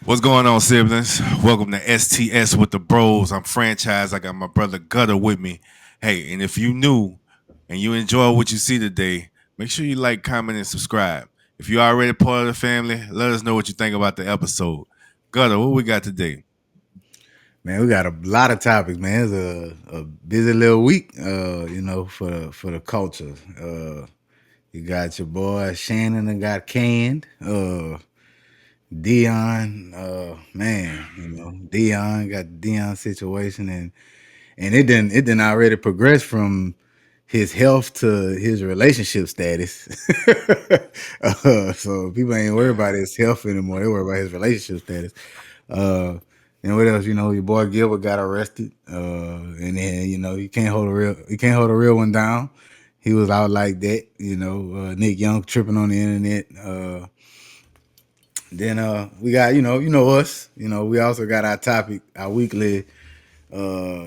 What's going on, siblings? Welcome to STS with the bros. I'm Franchise. I got my brother Gutter with me. Hey, and if you new and you enjoy what you see today, make sure you like, comment, and subscribe. If you're already part of the family, let us know what you think about the episode. Gutter, what we got today? Man, we got a lot of topics, man. It's a busy little week, for the culture. You got your boy Shannon and got canned. Deion, man, Deion got the Deion situation, and it didn't already progress from his health to his relationship status. So people ain't worried about his health anymore. They worry about his relationship status. Uh, and what else? Your boy Gilbert got arrested. And then you can't hold a real one down. He was out like that. Nick Young tripping on the internet. Then we got us. We also got our topic, our weekly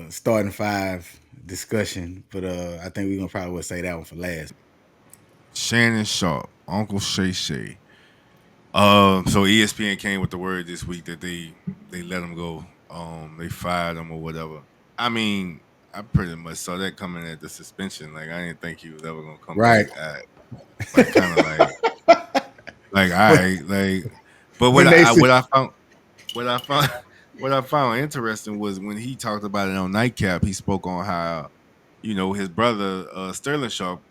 starting five discussion. But I think we're gonna probably would say that one for last. Shannon Sharpe, Uncle Shay Shay. So ESPN came with the word this week that they let him go. They fired him or whatever. I mean, I pretty much saw that coming at the suspension. Like I didn't think he was ever gonna come Right. back. Like kind of like I like. But When they said- what I found interesting was when he talked about it on Nightcap. He spoke on how his brother Sterling Sharpe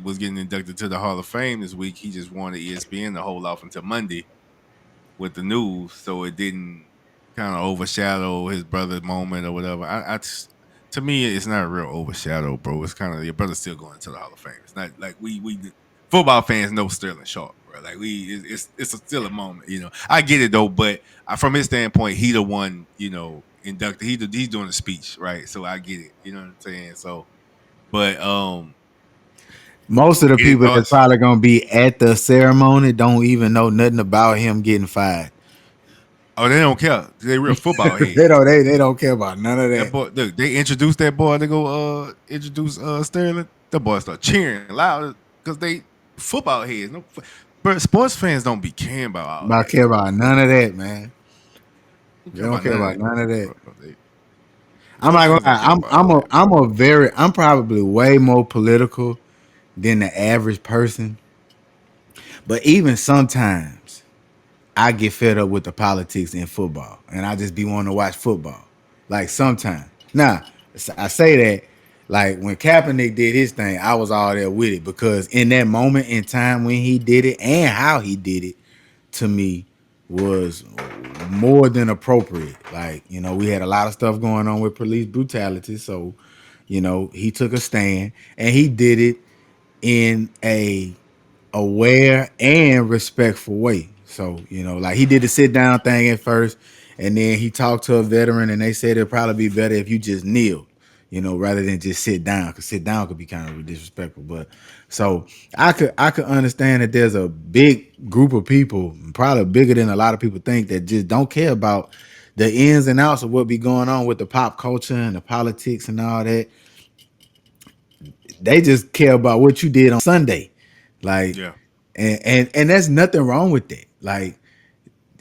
was getting inducted to the Hall of Fame this week. He just wanted ESPN to hold off until Monday with the news, so it didn't kind of overshadow his brother's moment or whatever. To me, it's not a real overshadow, bro. It's kind of your brother's still going to the Hall of Fame. It's not like we football fans know Sterling Sharpe, bro. Like it's still a moment, I get it though, but from his standpoint, he the one, inducted. He's doing a speech, right? So I get it. You know what I'm saying? So, but most of the any people that's thoughts? probably gonna be at the ceremony don't even know nothing about him getting fired. Oh, they don't care. They real football heads. They don't care about none of That that. boy, look, they introduced that boy. They go introduce Sterling. That boy start cheering loud because they football heads. No, but sports fans don't be caring about all I that. care about none of that, man. They They don't care about none of that. bro. I'm Sports not gonna fans don't care lie. about all that. I'm probably way more political than the average person. But even sometimes I get fed up with the politics in football, and I just be wanting to watch football. Like sometimes. Now I say that like when Kaepernick did his thing, I was all there with it because in that moment in time when he did it and how he did it, to me was more than appropriate. Like, we had a lot of stuff going on with police brutality. So, he took a stand and he did it in a aware and respectful way. So, like he did the sit down thing at first, and then he talked to a veteran and they said it'd probably be better if you just kneel, rather than just sit down, because sit down could be kind of disrespectful. But so I could understand that there's a big group of people, probably bigger than a lot of people think, that just don't care about the ins and outs of what be going on with the pop culture and the politics and all that. They just care about what you did on Sunday. Like, Yeah, and that's nothing wrong with that. Like,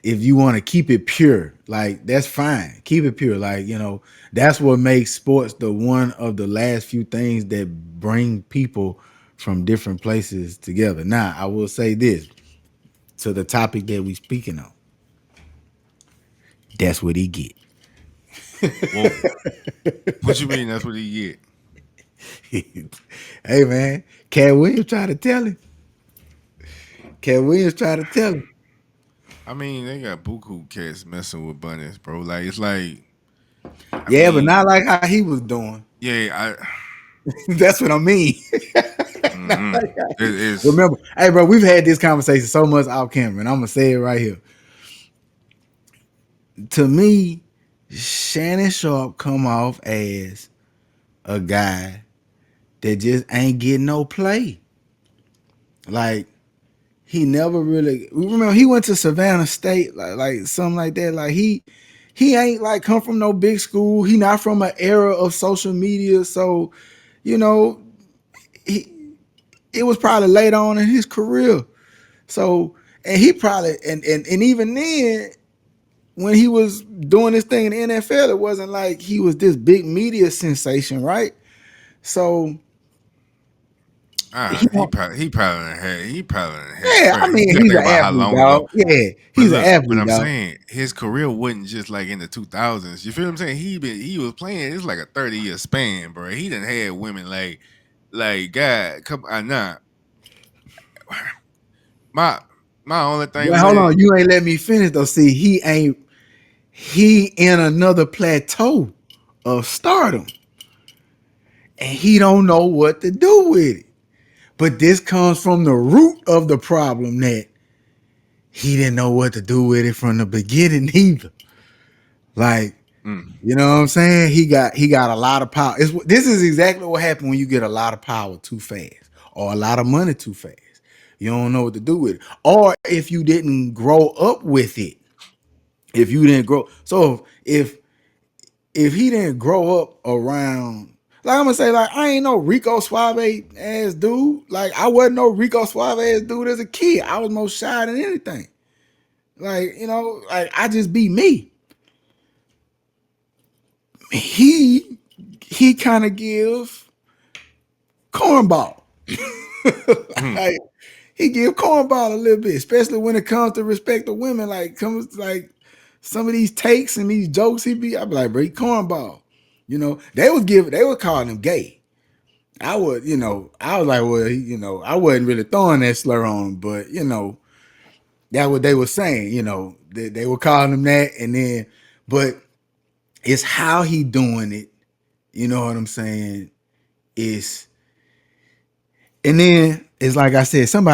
if you want to keep it pure, like that's fine. Keep it pure. Like, that's what makes sports the one of the last few things that bring people from different places together. Now, I will say this to the topic that we speaking on. That's what he get. whoa. What you mean? That's what he get? Hey man, Cat Williams try to tell him. Cat Williams try to tell him. I mean, they got buku cats messing with bunnies, bro. Like it's like, I Yeah, but mean, not like how he was doing. yeah, That's what I mean. mm-mm. It is. Remember, hey, bro, we've had this conversation so much off camera, and I'm gonna say it right here. To me, Shannon Sharpe come off as a guy that just ain't getting no play. Like he never really. Remember, he went to Savannah State, like something like that. Like he ain't like come from no big school. He not from an era of social media, so you know he it was probably later on in his career. So and he probably and even then when he was doing this thing in the NFL, it wasn't like he was this big media sensation, right? So he He probably done had yeah, I bro. You mean gotta he's think an about how athlete, long dog. ago. Yeah, But he's an look, what athlete, I'm dog. saying, his career wasn't just like in the 2000s. You feel what I'm saying? He was playing. It's like a 30-year span, bro. He done had women like God. Come on, nah. My my only thing Well, with hold it, on, you ain't let me finish though. See, he in another plateau of stardom, and he don't know what to do with it. But this comes from the root of the problem that he didn't know what to do with it from the beginning either. Like, mm, you know what I'm saying? He got a lot of power. This is exactly what happened when you get a lot of power too fast or a lot of money too fast. You don't know what to do with it. Or if you didn't grow up with it. If you didn't grow, so if he didn't grow up around, like I'm gonna say, like I ain't no Rico Suave ass dude. Like I wasn't no Rico Suave ass dude as a kid. I was more shy than anything. Like like I just be me. He kind of give cornball. mm, Like he give cornball a little bit, especially when it comes to respect of women. Like comes like some of these takes and these jokes I be like, bro, he cornball. They would call him gay. I would, I was like, well, I wasn't really throwing that slur on him, but that's what they were saying. They were calling him that, and then, but it's how he doing it. You know what I'm saying? It's And then it's like I said, said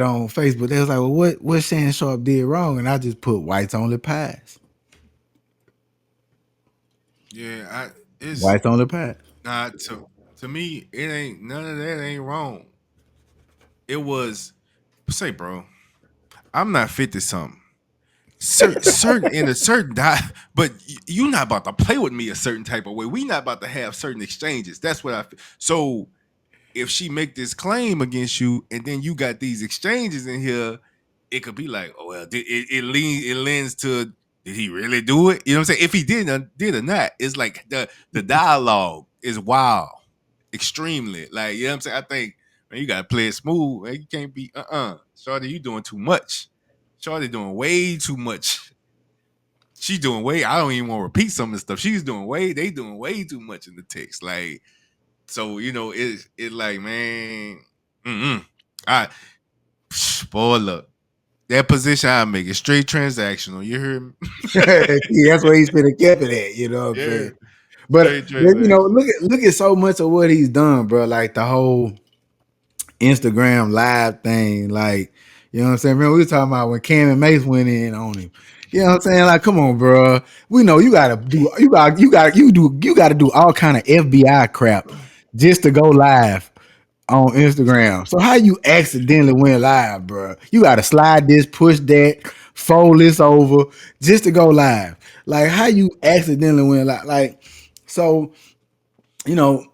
on Facebook, they was like, well, what Shannon Sharpe did wrong? And I just put whites only pies. yeah, it's Whites only pies. not to me. It ain't none of that ain't wrong. It was say, bro. I'm not 50 something. Certain in a certain but you not about to play with me a certain type of way. We not about to have certain exchanges. That's what I feel. So if she make this claim against you and then you got these exchanges in here, it could be like, oh well, it lends to did he really do it? You know what I'm saying? If he did or not, it's like the dialogue is wild, extremely. Like you know what I'm saying? I think man, you gotta play it smooth. Man. You can't be Shorty, you doing too much. Shorty doing way too much. She doing way. I don't even want to repeat some of the stuff she's doing. They doing way too much in the text. Like so, it like man, I spoiler that position I make it straight transactional. You hear me? See, that's where he's finna kept it at, you know what I'm Yeah, saying? But, straight transactional. look at so much of what he's done, bro. Like the whole Instagram live thing, like you know what I'm saying. Remember we were talking about when Cam and Mace went in on him. You know what I'm saying? Like, come on, bro. We know you gotta do all kind of FBI crap just to go live on Instagram. So how you accidentally went live, bro? You gotta slide this, push that, fold this over just to go live. Like how you accidentally went live? Like so, you know,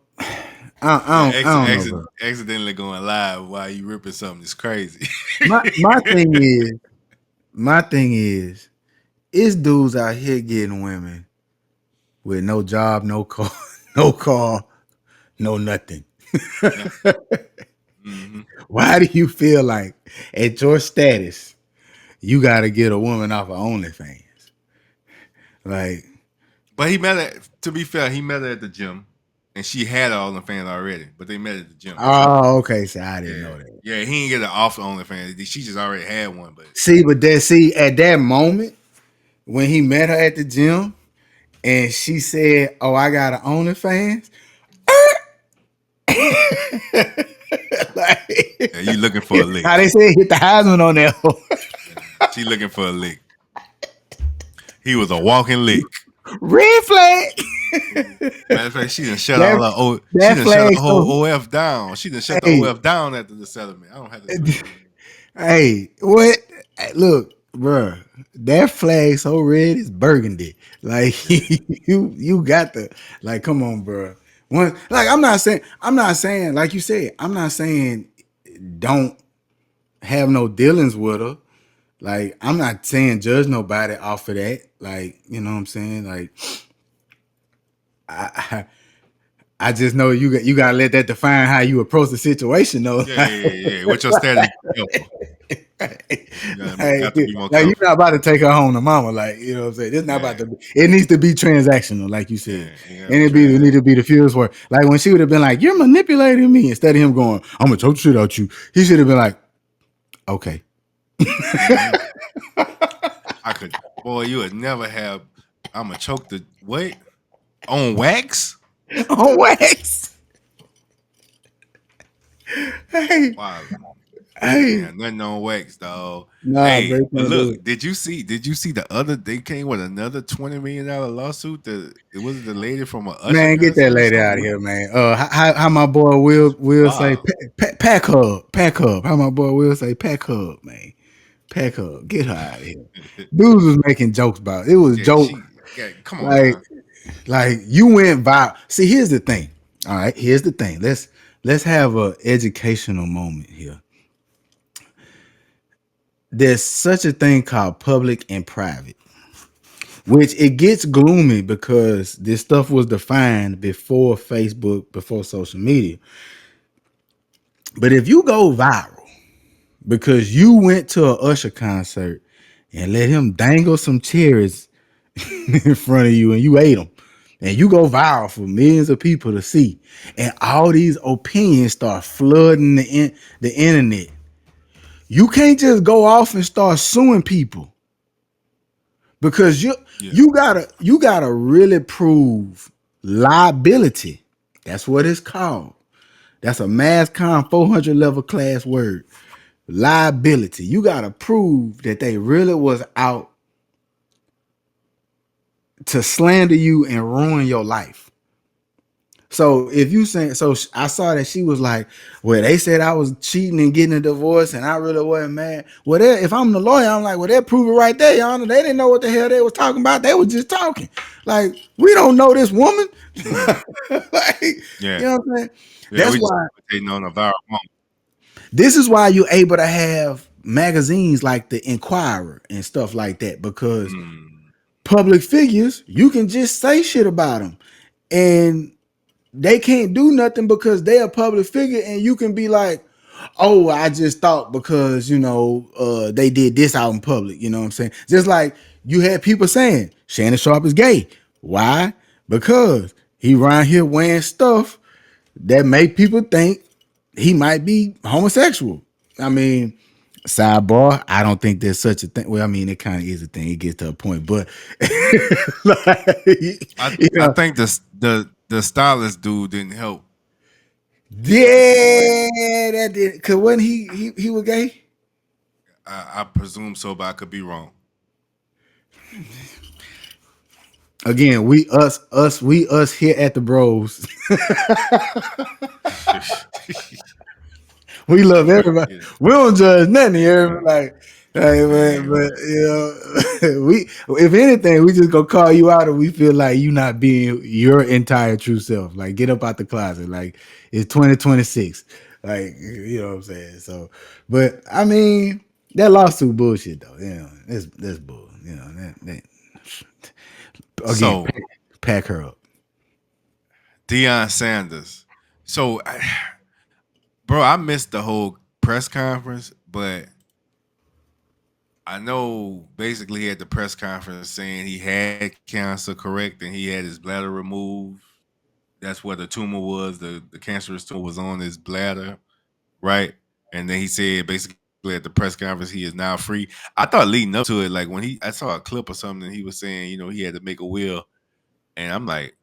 Yeah, I don't know, bro. accidentally going live while you ripping something is crazy. My my thing is, my thing is dudes out here getting women with no job, no car, no car, no nothing. Yeah. Hmm. Why do you feel like at your status you got to get a woman off of OnlyFans? Like, But he met her. To be fair, he met her at the gym, and she had all the fans already. But they met at the gym. oh, okay, so I didn't Yeah, know that. yeah. He didn't get it off the OnlyFans. She just already had one. But See at that moment when he met her at the gym and she said, "Oh, I got an OnlyFans." Like, yeah, you looking for a lick. how they say hit the Heisman on that. She looking for a lick. He was a walking lick. Red flag. Matter of fact, that she that done shut flag her so whole OF down. She done shut the hey OF down after the settlement. I don't have to do that no more. hey what hey, look, bruh, that flag so red is burgundy. Like Yeah. you got the like come on, bruh. One, like I'm not saying, like you said, I'm not saying don't have no dealings with her. Like I'm not saying judge nobody off of that. Like you know what I'm saying. Like I I just know you got to let that define how you approach the situation though. Yeah, yeah, yeah, yeah. With your status, be careful. You Like, got to be more like you're careful. not about to take her home to mama. Like you know what I'm saying. It's not about Yeah, to. It needs to be transactional, like you said, yeah. You got to and be it need to transaction. be the fewest word. Like when she would have been like, "You're manipulating me," instead of him going, "I'm gonna choke the shit out you," he should have been like, "Okay." Hmm. I could, boy. You would never have. I'm gonna choke the wait on wax. On wax. Hey, Wow, you can't hey. have nothing on wax, dog. Nah, bro, Hey, you but can't do look, it. did you see the other? They came with another $20 million lawsuit. It was the lady from a Usher Man, get that concert or lady something. out of here, man. How my boy Will say Wow. pack hub. How my boy Will say pack hub, man. Pack hub. Get her out of here. Dudes was making jokes about it. It was Yeah, joke yeah. Come on like now. you went viral. See, here's the thing. All right, here's the thing. Let's have a educational moment here. There's such a thing called public and private, which it gets gloomy because this stuff was defined before Facebook, before social media. But if you go viral because you went to a Usher concert and let him dangle some cherries in front of you and you ate them, and you go viral for millions of people to see, and all these opinions start flooding the internet, you can't just go off and start suing people because Yeah. you gotta really prove liability. That's what it's called. That's a mass con 400 level class word. Liability. You gotta prove that they really was out to slander you and ruin your life. So if you saying so, I saw that she was like, "Well, they said I was cheating and getting a divorce, and I really wasn't mad." Well, if I'm the lawyer, I'm like, "Well, they prove it right there, Your Honor. They didn't know what the hell they was talking about. They was just talking. Like we don't know this woman. Mm, Like, yeah. you know what I'm saying? Yeah. That's We just why. commentating on a viral moment. This is why you're able to have magazines like the Inquirer and stuff like that because Mm, public figures, you can just say shit about them, and they can't do nothing because they're a public figure, and you can be like, oh, I just thought because they did this out in public. You know what I'm saying? Just like you had people saying Shannon Sharpe is gay. Why? Because he around here wearing stuff that make people think he might be homosexual. I mean, sidebar, I don't think there's such a thing. Well, I mean, it kind of is a thing. It gets to a point, but like, you I know, think the stylist dude didn't help the situation. yeah, that did. Cause when he was gay. I presume so, but I could be wrong. Again, we us here at the Bros. We love everybody. Yeah, We don't judge nothing here. Like, hey, man, but we if anything, we just gonna call you out, and we feel like you not being your entire true self. Like, get up out the closet. Like, it's 2026. Like, you know what I'm saying. So, but I mean, that lawsuit bullshit though. That's bull. That again, so pack her up. Deion Sanders. So, bro, I missed the whole press conference, but I know basically he had the press conference saying he had cancer, correct, and he had his bladder removed. That's where the tumor was. The cancerous tumor was on his bladder, right? And then he said basically at the press conference he is now free. I thought leading up to it, like when I saw a clip or something, and he was saying, he had to make a will, and I'm like,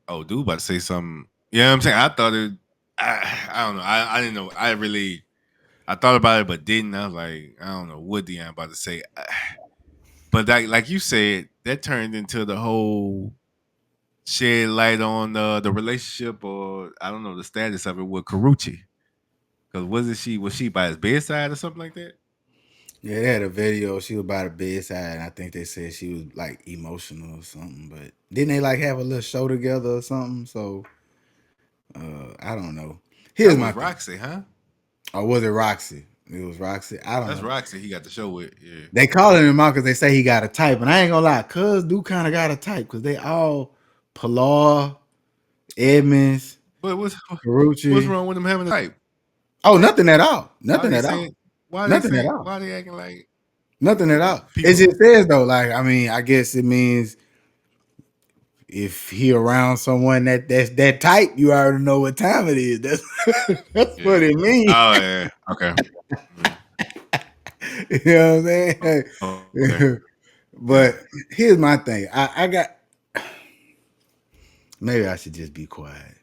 oh, dude, about to say something. You know what I'm saying? I thought it. I don't know. I didn't know. I thought about it, but didn't. I was like, I don't know what Deion about to say. But like you said, that turned into the whole shed light on the relationship, or I don't know the status of it with Carucci. Because was she by his bedside or something like that? Yeah, they had a video. She was by the bedside, and I think they said she was like emotional or something. But didn't they like have a little show together or something? So I don't know. That Here's my was thing. Roxy, huh? Or was it Roxy? It was Roxy. I don't That's know. Roxy. He got the show with. Yeah. They calling him out because they say he got a type, and I ain't gonna lie, Cuz do kind of got a type because they all Pilar, Edmonds, But what's Carucci. wrong with him having a type? Oh, nothing at all. Why Nothing they at all. saying? Why they Nothing at saying? all. Why they acting like Nothing at all. It people? just says though, like I mean, I guess it means if he around someone that's that type, you already know what time it is. That's that's what Yeah. it means. Oh yeah. Okay. Mm. You know what I'm saying? Okay. Yeah. But here's my thing. I got maybe I should just be quiet.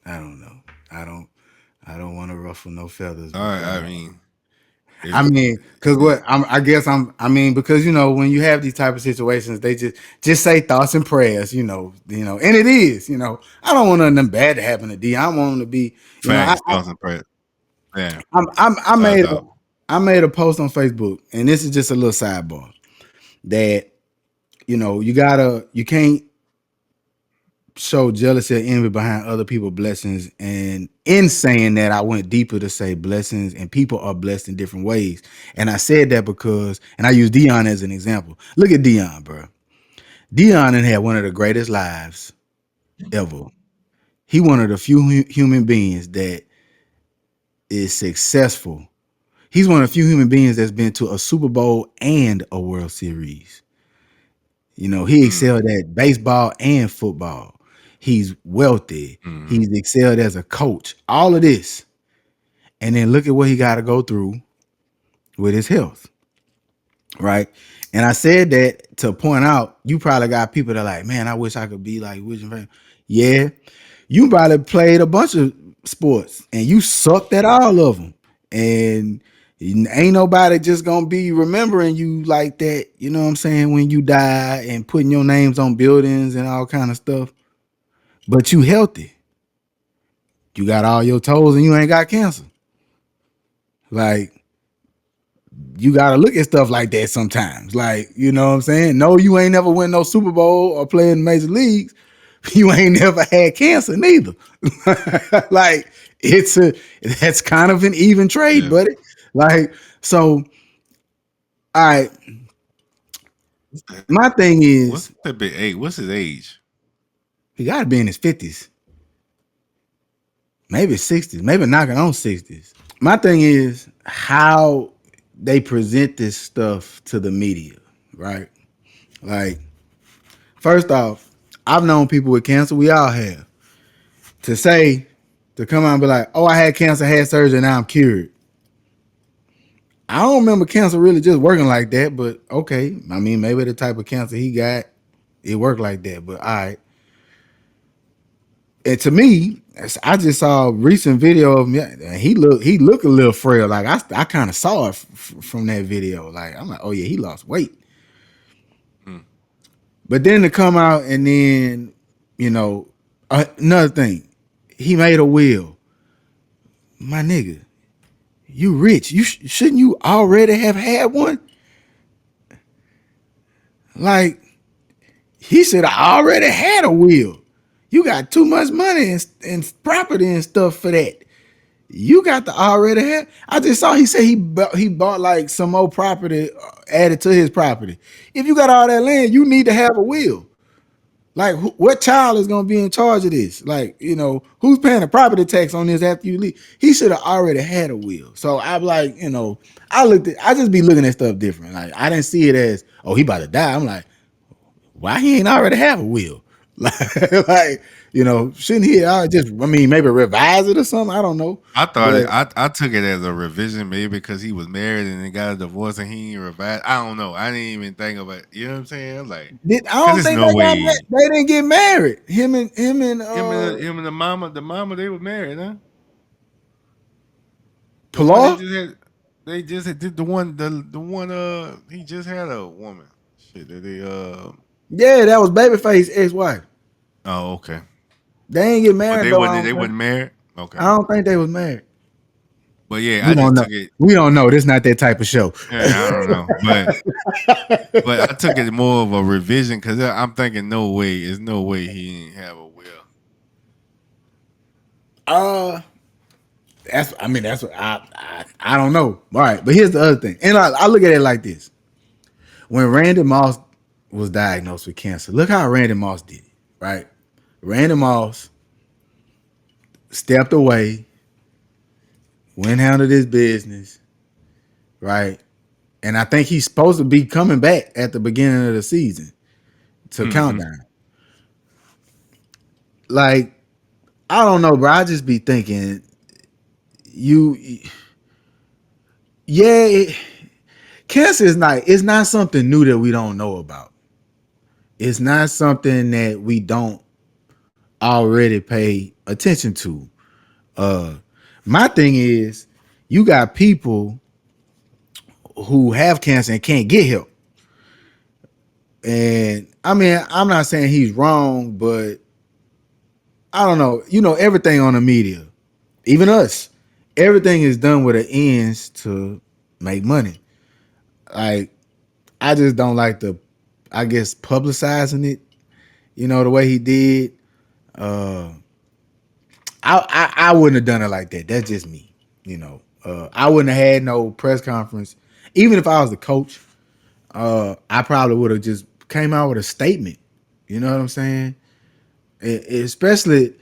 I don't know. I don't I don't want to ruffle no feathers All right. I because mean, I if mean, because what I guess I mean, because you know, when you have these type of situations, they just say thoughts and prayers, and it is, I don't want nothing bad to happen to D. I want him to be, facts, thoughts and prayers. Yeah. I Without a made doubt. a post on Facebook, and this is just a little sidebar that you can't show jealousy or envy behind other people's blessings. And in saying that, I went deeper to say blessings and people are blessed in different ways. And I said that because, and I use Deion as an example. Look at Deion, bro. Deion had one of the greatest lives ever. He one of the few human beings that is successful. He's one of the few human beings that's been to a Super Bowl and a World Series. He Mm. excelled at baseball and football. He's wealthy. Mm. He's excelled as a coach. All of this. And then look at what he got to go through with his health. Right. And I said that to point out, you probably got people that are like, man, I wish I could be like William. Yeah. You probably played a bunch of sports and you sucked at all of them. And ain't nobody just gonna be remembering you like that, you know what I'm saying, when you die and putting your names on buildings and all kind of stuff. But you healthy. You got all your toes and you ain't got cancer. Like, you gotta look at stuff like that sometimes. Like, you know what I'm saying? No, you ain't never win no Super Bowl or play in major leagues. You ain't never had cancer neither. Like, that's kind of an even trade, Yeah. buddy. Like, so all right. My thing What's is, the big age? What's his age? he got to be in his 50s, maybe 60s, maybe knocking on 60s. My thing is how they present this stuff to the media, right? Like, first off, I've known people with cancer. We all have. To come out and be like, oh, I had cancer, had surgery, now I'm cured. I don't remember cancer really just working like that, but okay. I mean, maybe the type of cancer he got, it worked like that. But all right. And to me, I just saw a recent video of him. And he looked a little frail. Like I kind of saw it from that video. Like I'm like, oh yeah, he lost weight. Mm. But then to come out and then, you know, another thing, he made a will. My nigga, you rich. Shouldn't you already have had one? Like he should have already had a will. You got too much money and property and stuff for that. You got to already have. I just saw he said he bought like some more property added to his property. If you got all that land, you need to have a will. Like, what child is going to be in charge of this? Like, who's paying the property tax on this after you leave? He should have already had a will. So I'm like, I just be looking at stuff different. Like, I didn't see it as, oh, he about to die. I'm like, why he ain't already have a will? Like, shouldn't he just, I mean, maybe revise it or something? I don't know. I thought But it. I took it as a revision, maybe because he was married and then got a divorce and he ain't revised. I don't know. I didn't even think about. You know what I'm saying? I'm like, I because don't there's think no they got way they didn't get married. Him and him and the mama, they were married, huh? The one Pilar. they just had did the one he just had a woman. Shit, that they Yeah, that was Babyface ex-wife. oh, okay. They ain't get But married they though. wasn't they wasn't married. Okay. I don't think they was married. But yeah, We I don't just know. took it. We don't know. This not that type of show. Yeah, I don't know, but I took it more of a revision because I'm thinking, no way, there's no way he didn't have a will. Uh, that's what I don't know. All right, but here's the other thing, and I look at it like this: when Randy Moss was diagnosed with cancer, look how Randy Moss did it. Right, Randy Moss stepped away, went handled his business. Right, and I think he's supposed to be coming back at the beginning of the season to Mm-hmm. countdown. Like I don't know, bro. I just be thinking you, yeah. Cancer is not. It's not something new that we don't know about. It's not something that we don't already pay attention to. Uh, my thing is, you got people who have cancer and can't get help. And I mean, I'm not saying he's wrong, but I don't know. You know, everything on the media, even us, everything is done with an ends to make money. Like I just don't like the, I guess, publicizing it. You know the way he did. Uh, I wouldn't have done it like that. That's just me. You know, I wouldn't have had no press conference. Even if I was the coach, I probably would have just came out with a statement. You know what I'm saying? Especially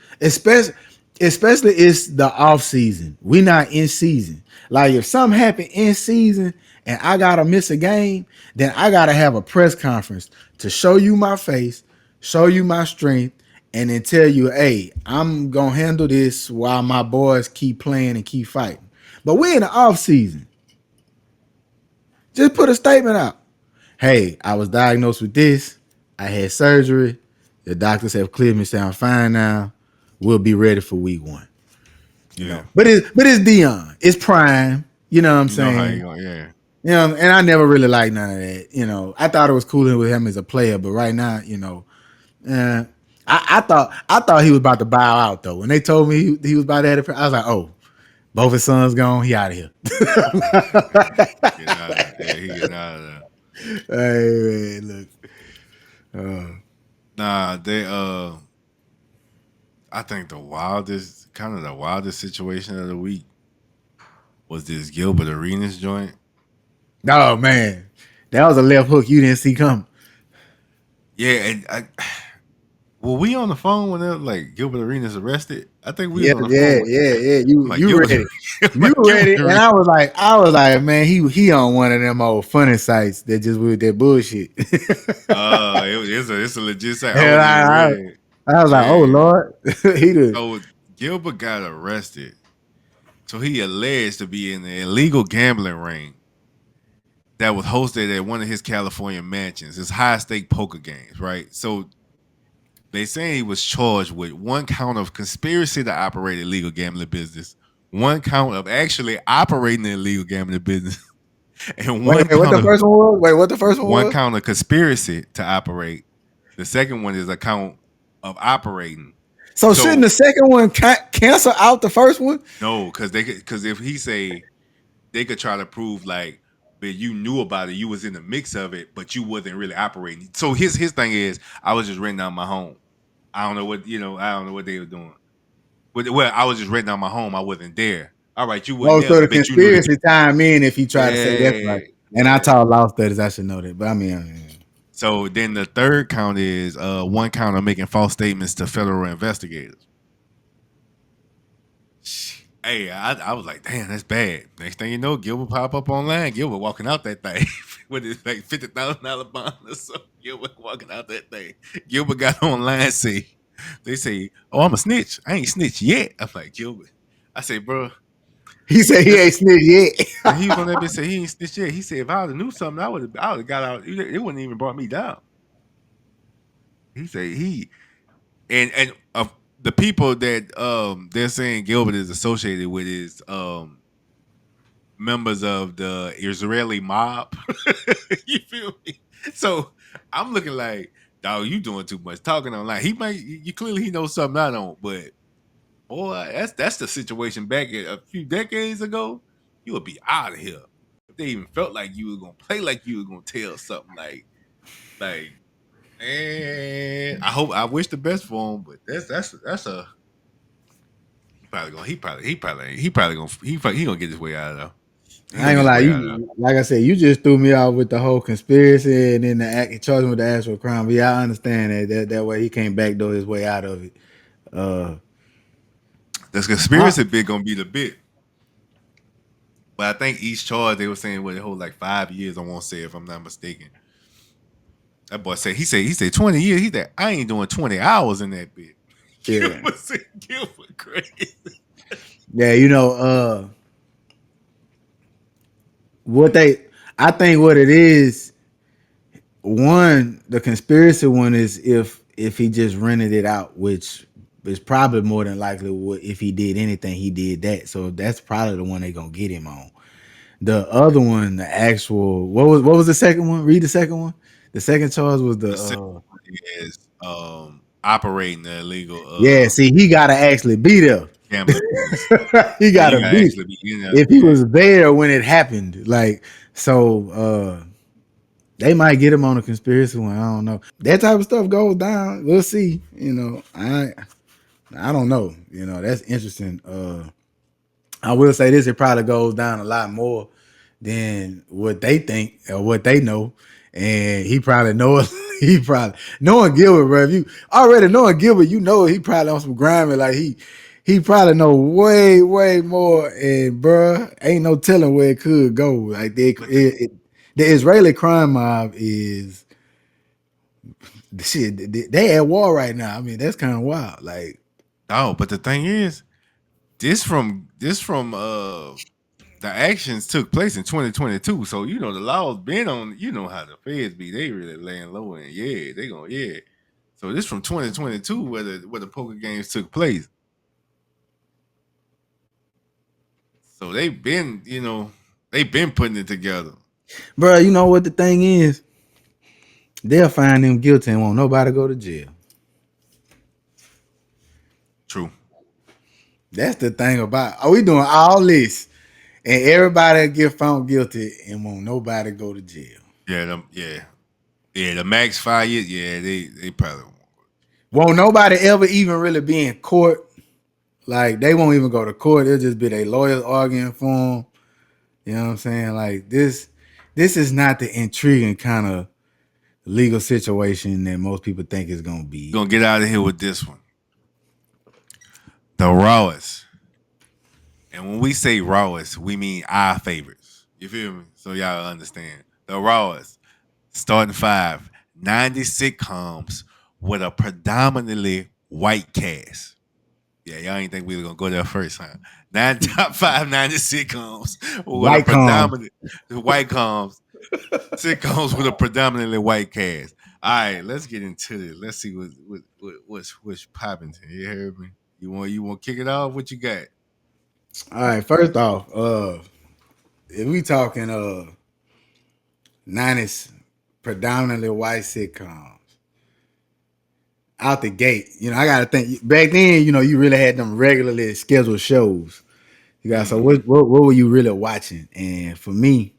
it's the off season. We not in season. Like if something happened in season and I gotta miss a game, then I gotta have a press conference to show you my face, show you my strength, and then tell you, hey, I'm gonna handle this while my boys keep playing and keep fighting. But we in the off season. Just put a statement out. Hey, I was diagnosed with this. I had surgery. The doctors have cleared me, say I'm fine now. We'll be ready for week one. You Yeah. know, but it's Deion. It's prime. You know what I'm You know how saying? you going, yeah. You know, and I never really liked none of that. You know, I thought it was cool with him as a player, but right now, you know, uh, I thought he was about to bow out though. When they told me he was about to have it, I was like, oh, both his sons gone. He out of here. Getting out of there. Yeah, he getting out of there. Hey man, look. Nah, I think the wildest situation of the week was this Gilbert Arenas joint. Oh man, that was a left hook you didn't see coming. Yeah, and were we on the phone when they were like Gilbert Arenas arrested? I think we was Yeah, on the yeah, phone with yeah, yeah. I'm You like you Gilbert ready? I'm You like Gilbert ready? And Arenas. I was like, man, he on one of them old funny sites that just with that bullshit. It's a legit site. I And wasn't even I, ready. I was like, oh Yeah. Lord, he did. So Gilbert got arrested. So he alleged to be in an illegal gambling ring that was hosted at one of his California mansions. It's high stake poker games, right? So they saying he was charged with one count of conspiracy to operate illegal gambling business, one count of actually operating an illegal gambling business, and Wait, what the first one was? Wait, what the first one one was? count of conspiracy to operate. The second one is a count of operating. So shouldn't So the second one cancel out the first one? no, because if he say they could try to prove like, but you knew about it, you was in the mix of it, but you wasn't really operating. So his thing is, I was just renting out my home. I don't know what I don't know what they were doing. But well, I was just renting out my home. I wasn't there. All right, you wasn't Oh, there, so the but you knew that. conspiracy time in if you try to say that's right. Yeah, And I yeah. taught law studies, I should know that. But I mean, So then the third count is one count of making false statements to federal investigators. Hey, I was like, damn, that's bad. Next thing you know, Gilbert pop up online. Gilbert walking out that thing with his like $50,000 bond or something. Gilbert walking out that thing. Gilbert got online say, they say, oh, I'm a snitch. I ain't snitch yet. I'm like, Gilbert. I say, bro, he said he listen. ain't snitched yet. And he was on that bitch say he ain't snitch yet. He said if I would have knew something, I would have got out. It wouldn't even brought me down. He said and the people that they're saying Gilbert is associated with is members of the Israeli mob. You feel me? So I'm looking like, dog, you doing too much talking online. He might you clearly he knows something I don't, but boy, that's the situation back a few decades ago. You would be out of here. If they even felt like you were gonna play like you were gonna tell something like man, I wish the best for him, but that's a he gonna get his way out of there. He I gonna ain't get gonna his lie, way out of there. you like I said, you just threw me off with the whole conspiracy and then the act charging with the actual crime. But yeah, I understand that way he can't backdoor his way out of it. Uh, The I, conspiracy bit gonna be the bit. But I think each charge they were saying what they hold like 5 years. I won't say if I'm not mistaken. That boy said he said 20 years. He said I ain't doing 20 hours in that bit. yeah, Gilbert said Gilbert crazy. yeah, what they, I think what it is. One, the conspiracy one is if he just rented it out, which is probably more than likely if he did anything, he did that. So that's probably the one they gonna get him on. The other one, the actual what was the second one? Read the second one. The second charge was The second the one is operating the illegal yeah. See, he gotta actually be there. gambling business. He Yeah, you gotta gotta be. actually be in there. If he Yeah. was there when it happened, like so, they might get him on a conspiracy one. I don't know. That type of stuff goes down. We'll see. I don't know. That's interesting. I will say this: it probably goes down a lot more than what they think or what they know. And he probably knows. He probably knowing Gilbert, bro. If you already knowing Gilbert, he probably on some grinding. Like he probably know way way more. And bro, ain't no telling where it could go. Like But the the Israeli crime mob is shit. They at war right now. I mean, that's kind of wild. Like but the thing is, this from the actions took place in 2022. So the law's been on. You know how the feds be. They really laying low and yeah, they gonna yeah. So this from 2022 where the poker games took place. So they've been putting it together. bro, you know what the thing is? They'll find them guilty and won't nobody go to jail. True. That's the thing about. Are we doing all this and everybody get found guilty and won't nobody go to jail? Yeah. The max 5 years. Yeah, they probably won't. Won't nobody ever even really be in court? Like they won't even go to court. It'll just be their lawyers arguing for them. You know what I'm saying? Like this is not the intriguing kind of legal situation that most people think it's gonna be. Gonna get out of here with this one. The rawest. And when we say rawest, we mean our favorites. You feel me? So y'all understand. The rawest. Starting five. 90 sitcoms with a predominantly white cast. Yeah, y'all ain't think we were gonna go there first, huh? Top five 90 sitcoms with a White calm. predominant white coms. Sitcoms with a predominantly white cast. All right, let's get into this. Let's see what's popping. You heard me? You want to kick it off? What you got? All right, first off, if we talking 90s predominantly white sitcoms out the gate, I gotta think back then, you really had them regularly scheduled shows. You got so Mm-hmm. what were you really watching? And for me,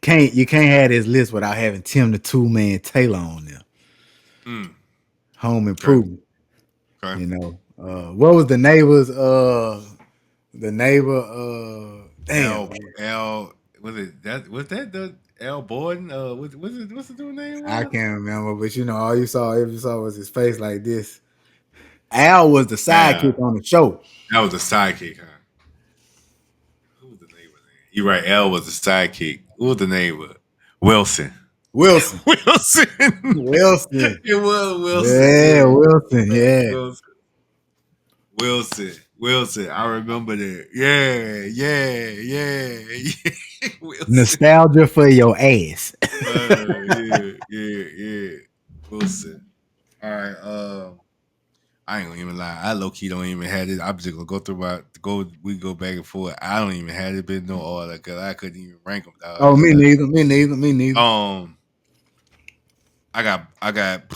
you can't have this list without having Tim the Two Man Taylor on there. Mm, Home okay. Improvement. Okay. What was the neighbor damn, L was that the L Borden? What's the dude name I was? can't remember, but all you saw was his face like this. Al was the Yeah, sidekick on the show. that was the sidekick, huh? Who was the neighbor? You're right. L was the sidekick. Who was the neighbor? Wilson. Wilson. Wilson. Wilson. It was Wilson. Yeah, Yeah. Wilson. Yeah. Wilson. Wilson. I remember that. Yeah. Wilson. Nostalgia for your ass. Yeah. Wilson. All right. I ain't gonna even lie. I low key don't even have it. I'm just gonna go through we go back and forth. I don't even have it been no order because I couldn't even rank them, dog. Oh, me neither. Me neither. Me neither. I got I got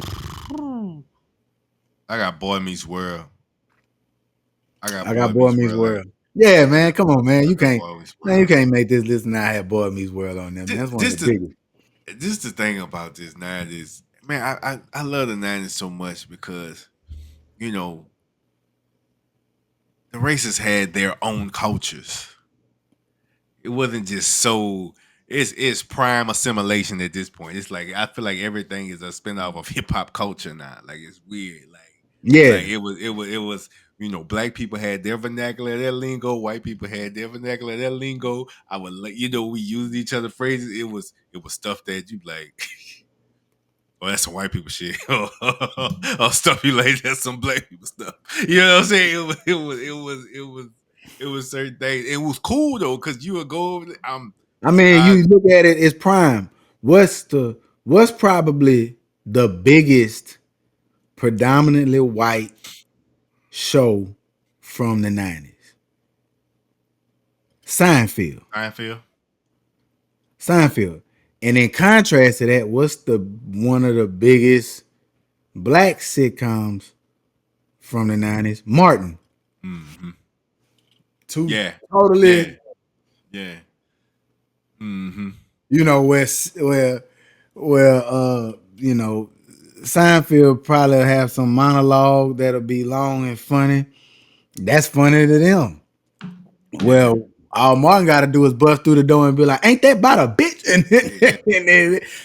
Boy Meets World. I got I Boy got Boy Meets Meets World. World. Yeah, I man. got Come on, man. I You got can't, Boy Meets man. You World. can't make this list and not have Boy Meets World on there, man. That's one of This the the biggest. this the thing about this '90s, man. I love the '90s so much because you know the races had their own cultures. It wasn't just so. It's prime assimilation at this point. It's like I feel like everything is a spinoff of hip hop culture now. Like it's weird. Like Yeah. it was. Black people had their vernacular, their lingo. White people had their vernacular, their lingo. I would, we used each other phrases. It was stuff that you like. Oh, that's some white people shit. Or stuff you like, that's some black people stuff. You know what I'm saying? It was certain things. It was cool though, because you would go over. I mean, I you look at it as prime. What's probably the biggest predominantly white show from the 90s? Seinfeld. I feel. Seinfeld. And in contrast to that, what's the one of the biggest black sitcoms from the 90s? Martin. Hmm. Two Yeah, totally, yeah, yeah. Hmm. where Seinfeld probably have some monologue that'll be long and funny. That's funny to them. Yeah, Well, all Martin got to do is bust through the door and be like, "Ain't that about a bitch?" And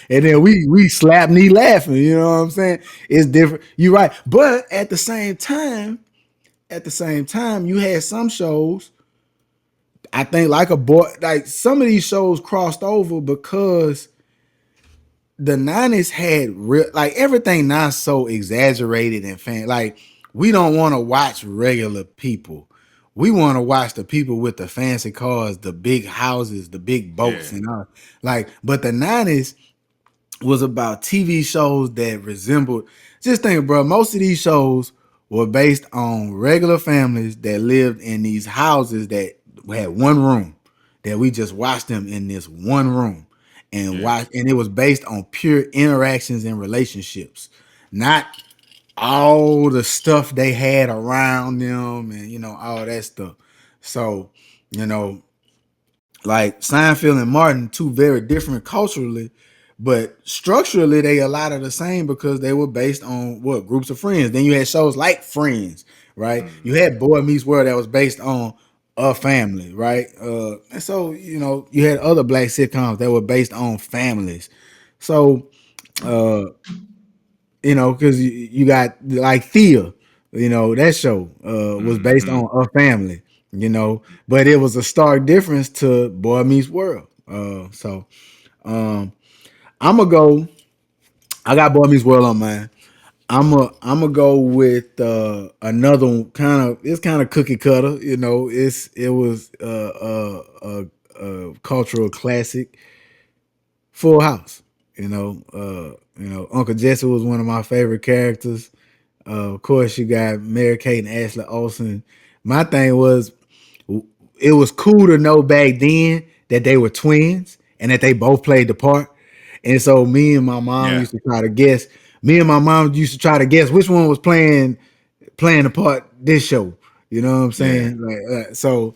yeah, then we slap knee laughing. You know what I'm saying? It's different. You're right, but at the same time, you had some shows. I think like some of these shows crossed over because the 90s had real, like everything not so exaggerated and like we don't want to watch regular people. We want to watch the people with the fancy cars, the big houses, the big boats, yeah, and all. Like, but the 90s was about TV shows that resembled. Just think, bro. Most of these shows were based on regular families that lived in these houses that had one room. That we just watched them in this one room and yeah, watch, and it was based on pure interactions and relationships, not all the stuff they had around them and all that stuff. So, you know, like Seinfeld and Martin, two very different culturally, but structurally they a lot of the same because they were based on what groups of friends. Then you had shows like Friends, right? You hmm, had Boy Meets World that was based on a family, right? And so you had other black sitcoms that were based on families. So uh, because you got like Thea, that show was based hmm. on a family, but it was a stark difference to Boy Meets World. So um, I'm gonna go. I got Boy Meets World on mine. I'm gonna go with another kind of. It's kind of cookie cutter, it was a cultural classic, Full House. Uncle Jesse was one of my favorite characters. Of course, you got Mary Kate and Ashley Olsen. My thing was, it was cool to know back then that they were twins and that they both played the part. And so me and my mom Yeah, used to try to guess. Me and my mom used to try to guess which one was playing the part this show. You know what I'm yeah, saying? So,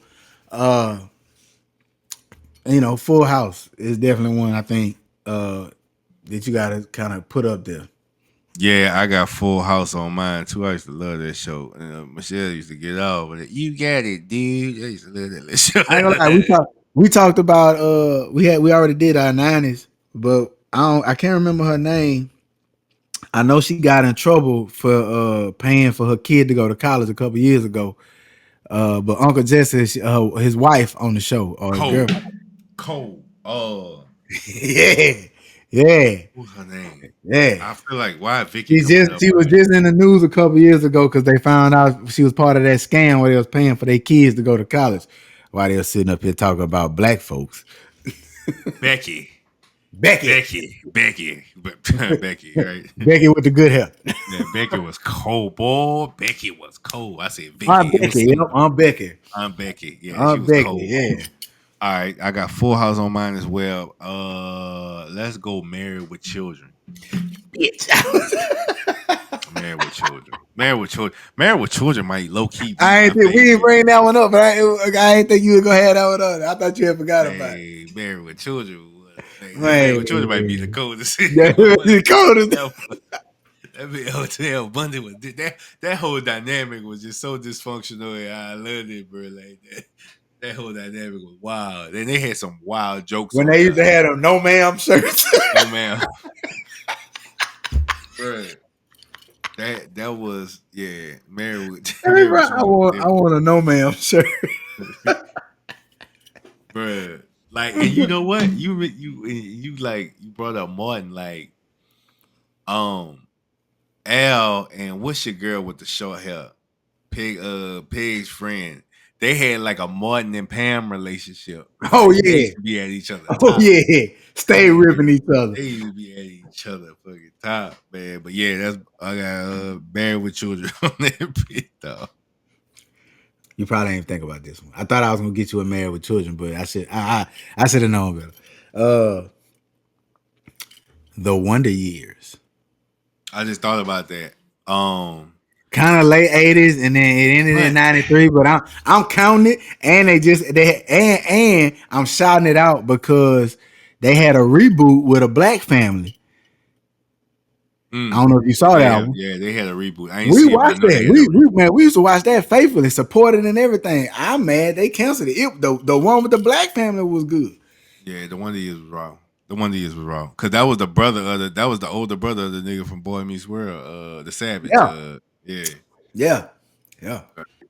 uh, Full House is definitely one I think that you got to kind of put up there. yeah. I got Full House on mine too. I used to love that show. Michelle used to get off with it. You got it, dude. I used to love that show. I ain't gonna lie. We talked about we already did our 90s, but I can't remember her name. I know she got in trouble for paying for her kid to go to college a couple years ago. But Uncle Jesse, his wife on the show or his Cole, girlfriend. Cole. Yeah, yeah, What's her name? yeah. I feel like why Vicky She coming just up she on was me? just in the news a couple years ago because they found out she was part of that scam where they was paying for their kids to go to college while they were sitting up here talking about black folks. Becky, Becky, Becky, Becky, right? Becky with the good hair. Yeah, Becky was cold, boy. Becky was cold. I said Aunt Vicky. It was Becky, yep, some Aunt Becky. Aunt Becky. Yeah, she Aunt was Becky, cold. yeah. All right, I got Full House on mine as well. Let's go Married with Children. Bitch. Married with Children. Married with Children. Married with Children might low key be I my ain't think we didn't favorite. bring that one up, but I ain't think you were gonna have that one on. I thought you had forgot about it. Hey, Married with Children. Married with Children might be the Man, coldest. that's the coldest. That big hotel Bundy was that whole dynamic was just so dysfunctional, and I loved it, bro. Like that whole dynamic was wild. And they had some wild jokes When on they there. used to Like, have them no ma'am shirts. oh man, bro, that was Married with Hey, Married bro, with Children was I want a no ma'am shirt. different, bro. Like, and you know what? You like you brought up Martin, like um Al and what's your girl with the short hair? Pig's friend. They had like a Martin and Pam relationship. Oh Like they yeah. used to be at each other Oh top. yeah. Stay ripping each other. They used to be at each other fucking top, man. But yeah, that's I got Married with Children on that bit though. You probably ain't think about this one. I thought I was gonna get you a married with children, but I should have known better. Uh the Wonder Years. I just thought about that. Um, Kind of late 80s, and then it ended in but 93, but I'm counting it, and and I'm shouting it out because they had a reboot with a black family. I don't know if you saw that one. they had a reboot. I ain't We see it, but I watched know that. they had a reboot. We used to watch that faithfully, supported and everything. I'm mad they canceled it. The one with the black family was good. Yeah, the Wonder Years was wrong. The Wonder Years was wrong because that was the brother of that was the older brother of the nigga from Boy Meets World, the Savage. Yeah, Yeah. yeah, yeah.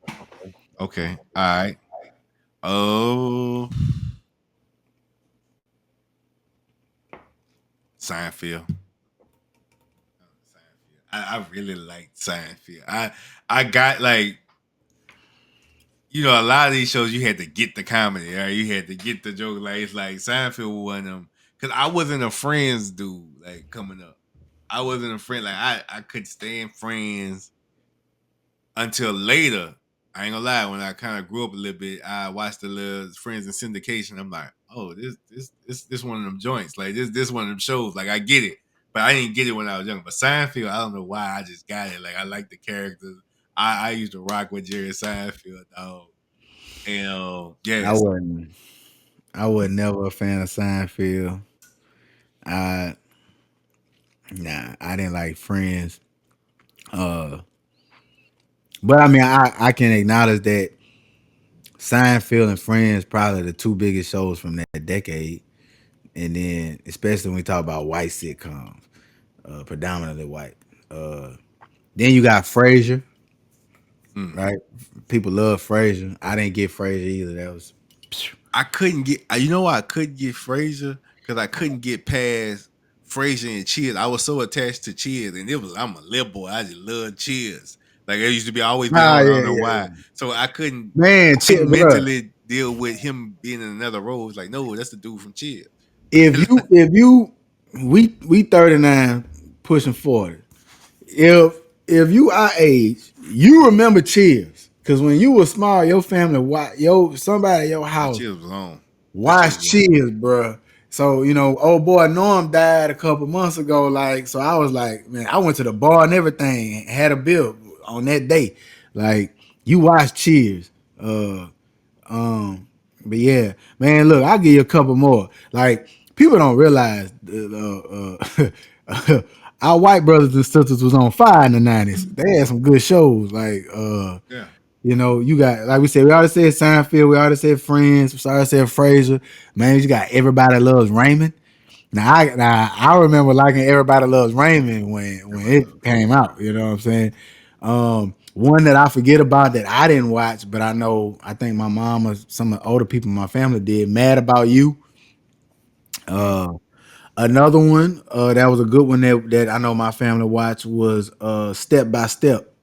Okay. Okay. All right. Oh, Seinfeld. I really liked Seinfeld. I got like a lot of these shows you had to get the comedy, right? You had to get the joke. Like it's like Seinfeld was one of them because I wasn't a Friends dude like coming up. I wasn't a friend like I could stand Friends until later. I ain't gonna lie. When I kind of grew up a little bit, I watched the little Friends in syndication. I'm like, oh, this one of them joints. Like this one of them shows. Like I get it, but I didn't get it when I was young. But Seinfeld, I don't know why. I just got it. Like I like the characters. I used to rock with Jerry Seinfeld, dog. And I yes, wasn't. I was never a fan of Seinfeld. I I didn't like Friends. Uh, but I mean, I can acknowledge that Seinfeld and Friends probably the two biggest shows from that decade. And then, especially when we talk about white sitcoms, predominantly white. Uh, then you got Frasier, mm. right? People love Frasier. I didn't get Frasier either. That was I couldn't get. You know why I couldn't get Frasier because I couldn't get past Frasier and Cheers. I was so attached to Cheers, and I'm a little boy. I just love Cheers. Like it used to be always be ah on. I yeah don't know yeah why. So I couldn't man, bro. mentally deal with him being in another role. It's like no, that's the dude from Cheers. If you we 39 pushing 40. If you our age, you remember Cheers. Cause when you were small, your family somebody at your Nah, house Cheers was on. That shit watched was on. Cheers, bro. So, old boy Norm died a couple months ago. Like, so I was like, man, I went to the bar and everything, had a bill on that day. Like, you watched Cheers. Um, but yeah, man, look, I'll give you a couple more. Like, people don't realize our white brothers and sisters was on fire in the 90s. They had some good shows. Like, Yeah. you got, like we said, we already said Seinfeld, we already said Friends, we already said Frasier. Man, you got Everybody Loves Raymond. Now I remember liking Everybody Loves Raymond when Everybody it loves came out. You know what I'm saying? One that I forget about that I didn't watch, but I think my mom or some of the older people in my family did. Mad About You. Raymond. Uh, Another one that was a good one that I know my family watched was Step by Step.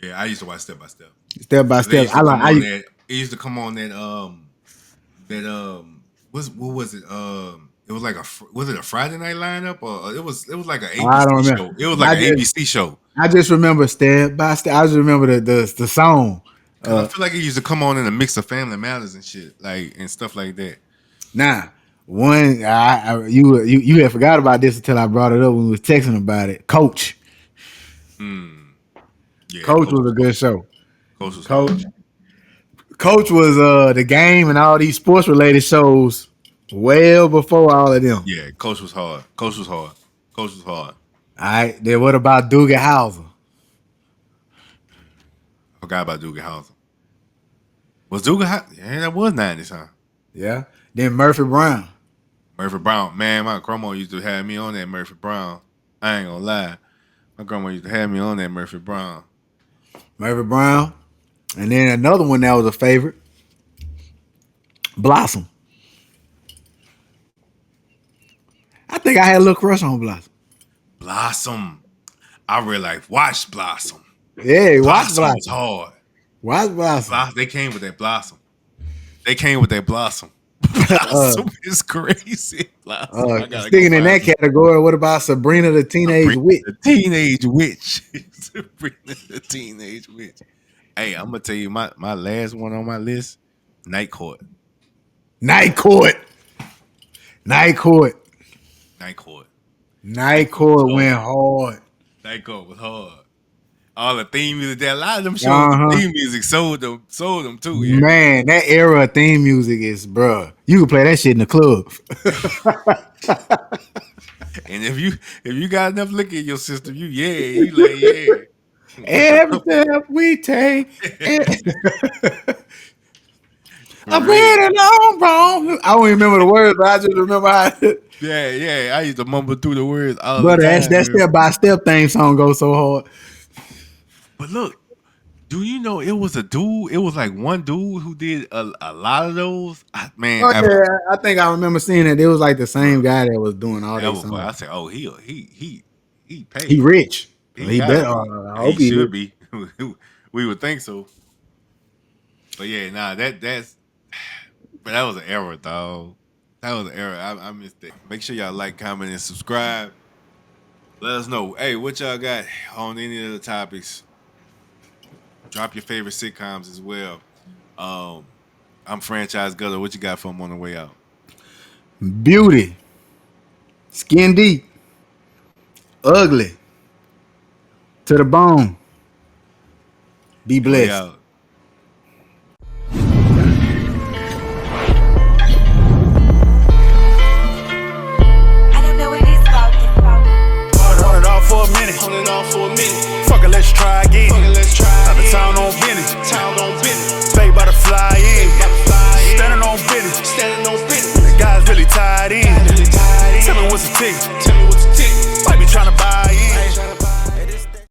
Yeah, I used to watch Step by Step Step by because they Step. used to come on that. It used to come on that what was it it was like was it a Friday night lineup or it was like an I don't ABC remember. show. It was like I an just ABC show I just remember Step by Step. I just remember the song. because I feel like it used to come on in a mix of Family Matters and shit like and stuff like that. Nah, one you had forgot about this until I brought it up when we was texting about it. Coach, Mm, yeah, Coach Coach was was a good hard. show. Coach was hard. Coach, Coach was the game and all these sports related shows well before all of them. Yeah, Coach was hard. Coach was hard. Coach was hard. right, then what about Doogie Howser? Forgot about Doogie Howser. Was Doogie Howser? Yeah, that was 90s, huh? Yeah. Then Murphy Brown. Murphy Brown. Man, my grandma used to have me on that Murphy Brown. I ain't gonna lie. My grandma used to have me on that Murphy Brown. Murphy Brown. And then another one that was a favorite. Blossom. I think I had a little crush on Blossom. Blossom. I real life watched Blossom. Yeah, watch Blossom Blossom. was hard. Watch Blossom. They came with that Blossom. Blossom is crazy. Blossom. I gotta Sticking in that category, what about Sabrina the Teenage Witch? The Teenage Witch. Sabrina the Teenage Witch. Hey, I'm gonna tell you my last one on my list, Night Court. Night Court. Night Court. Night Court. Night Court went hard. Night Court was hard. All the theme music, that a lot of them shows, the theme music sold them too. Yeah. Man, that era of theme music is, bruh. You can play that shit in the club. And if you got enough liquor in your system, you like, yeah. Every step we take. I'm being wrong. I don't remember the words, but I just remember how. Yeah. I used to mumble through the words all but the time. that step by step theme song goes so hard. But look, do you know it was a dude? It was like one dude who did a lot of those. Man, I think I remember seeing it. It was like the same guy that was doing all that. I said, oh, he paid. He rich. He better. I hope he should be. We would think so. But yeah, that's. But that was an error, dog. That was an error. I missed it. Make sure y'all like, comment, and subscribe. Let us know. Hey, what y'all got on any of the topics? Drop your favorite sitcoms as well. I'm Franchise Gutter. What you got for them on the way out? Beauty. Skin deep. Ugly. To the bone. Be blessed. For a minute. Fuck it, let's try again. Out of town on business. Fake by the fly in. Standing on business. The guys really tied in. Tell me what's the ticket.